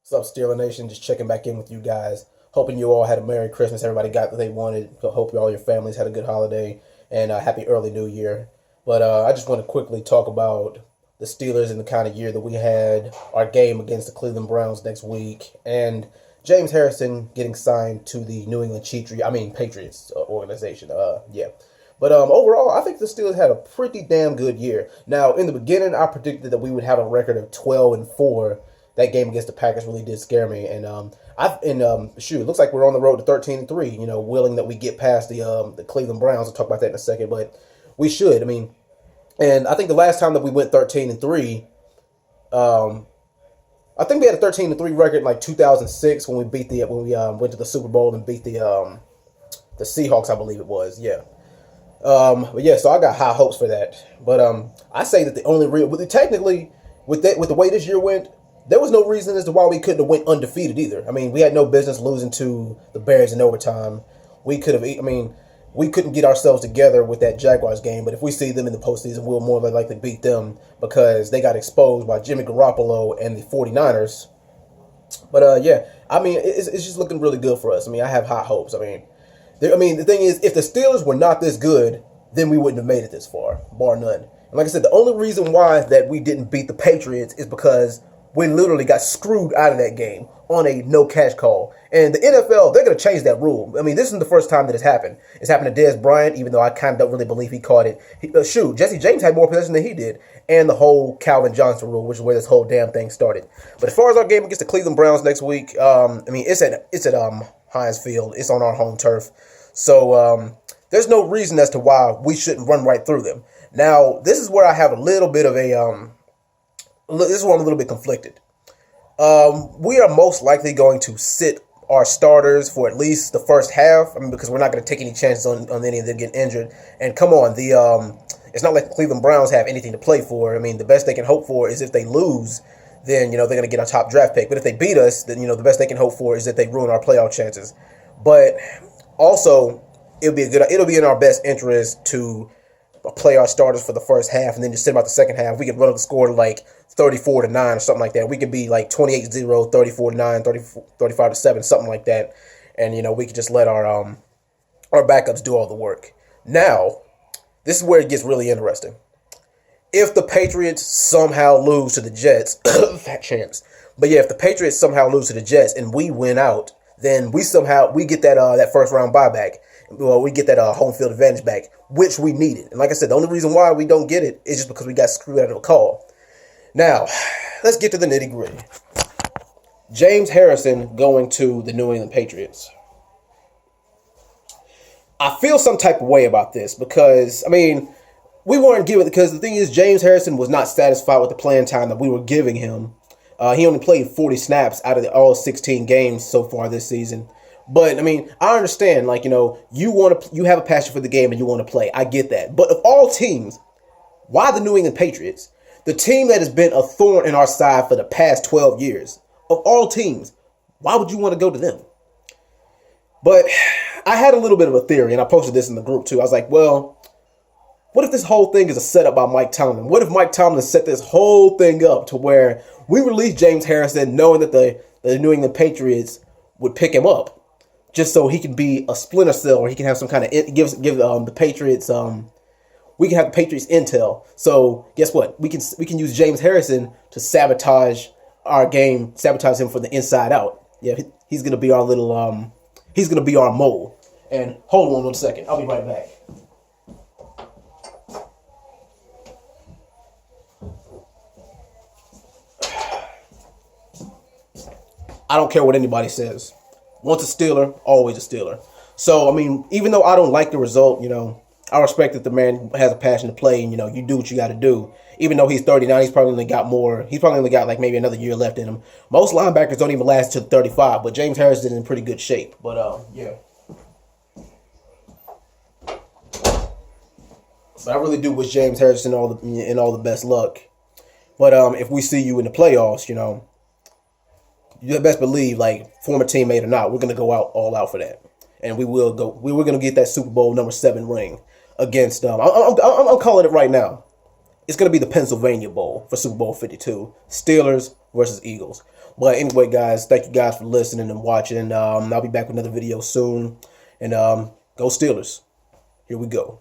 What's up, Steeler Nation? Just checking back in with you guys. Hoping you all had a Merry Christmas. Everybody got what they wanted. Hope all your families had a good holiday and happy early New Year. But I just want to quickly talk about the Steelers and the kind of year that we had, our game against the Cleveland Browns next week, and James Harrison getting signed to the New England Patriots organization. Yeah. But overall, I think the Steelers had a pretty damn good year. Now, in the beginning, I predicted that we would have a record of 12-4. That game against the Packers really did scare me, and it looks like we're on the road to 13-3. Willing that we get past the Cleveland Browns. I'll talk about that in a second, but we should. And I think the last time that we went 13-3, I think we had a 13-3 record in like 2006 when we went to the Super Bowl and beat the Seahawks, I believe it was. Yeah. But yeah, so I got high hopes for that. But I say that the only real, technically, with the way this year went, there was no reason as to why we couldn't have went undefeated either. We had no business losing to the Bears in overtime. We could have. We couldn't get ourselves together with that Jaguars game. But if we see them in the postseason, we'll more than likely beat them because they got exposed by Jimmy Garoppolo and the 49ers. But yeah, it's just looking really good for us. I have high hopes. The thing is, if the Steelers were not this good, then we wouldn't have made it this far, bar none. And like I said, the only reason why that we didn't beat the Patriots is because we literally got screwed out of that game on a no-cash call. And the NFL, they're going to change that rule. This isn't the first time that it's happened. It's happened to Dez Bryant, even though I kind of don't really believe he caught it. Jesse James had more possession than he did. And the whole Calvin Johnson rule, which is where this whole damn thing started. But as far as our game against the Cleveland Browns next week, it's at Heinz Field. It's on our home turf. So there's no reason as to why we shouldn't run right through them. Now, this is where I have a little bit of this is where I'm a little bit conflicted. We are most likely going to sit our starters for at least the first half. Because we're not going to take any chances on any of them getting injured. And come on, it's not like the Cleveland Browns have anything to play for. The best they can hope for is if they lose, then they're going to get our top draft pick. But if they beat us, then the best they can hope for is that they ruin our playoff chances. But also, it'll be in our best interest to play our starters for the first half and then just sit them out the second half. We could run up the score to like 34-9 or something like that. We could be like 28-0, 34-9, 35-7, something like that. And we could just let our backups do all the work. Now, this is where it gets really interesting. If the Patriots somehow lose to the Jets, fat chance. But yeah, if the Patriots somehow lose to the Jets and we win out, then we get that first round buyback. Well, we get that home field advantage back, which we needed. And like I said, the only reason why we don't get it is just because we got screwed out of a call. Now, let's get to the nitty gritty. James Harrison going to the New England Patriots. I feel some type of way about this because, we weren't given, because the thing is, James Harrison was not satisfied with the playing time that we were giving him. He only played 40 snaps out of all 16 games so far this season. But, I understand, you have a passion for the game and you want to play. I get that. But of all teams, why the New England Patriots? The team that has been a thorn in our side for the past 12 years. Of all teams, why would you want to go to them? But I had a little bit of a theory, and I posted this in the group too. I was like, well, what if this whole thing is a setup by Mike Tomlin? What if Mike Tomlin set this whole thing up to where we release James Harrison knowing that the New England Patriots would pick him up just so he can be a splinter cell, or he can have some kind of give the Patriots we can have the Patriots intel. So guess what? We can use James Harrison to sabotage our game, sabotage him from the inside out. Yeah, he's gonna be our little he's gonna be our mole. And hold on 1 second, I'll be right back. I don't care what anybody says. Once a Steeler, always a Steeler. So, even though I don't like the result, I respect that the man has a passion to play, and, you do what you got to do. Even though he's 39, he's probably only got like maybe another year left in him. Most linebackers don't even last to 35, but James Harrison is in pretty good shape. But, yeah. So I really do wish James Harrison all the best luck. But if we see you in the playoffs, you best believe, former teammate or not, we're gonna go all out for that, and we will go. We were gonna get that Super Bowl number 7 ring against. I'm calling it right now. It's gonna be the Pennsylvania Bowl for Super Bowl 52. Steelers versus Eagles. But anyway, guys, thank you guys for listening and watching. I'll be back with another video soon. And go Steelers. Here we go.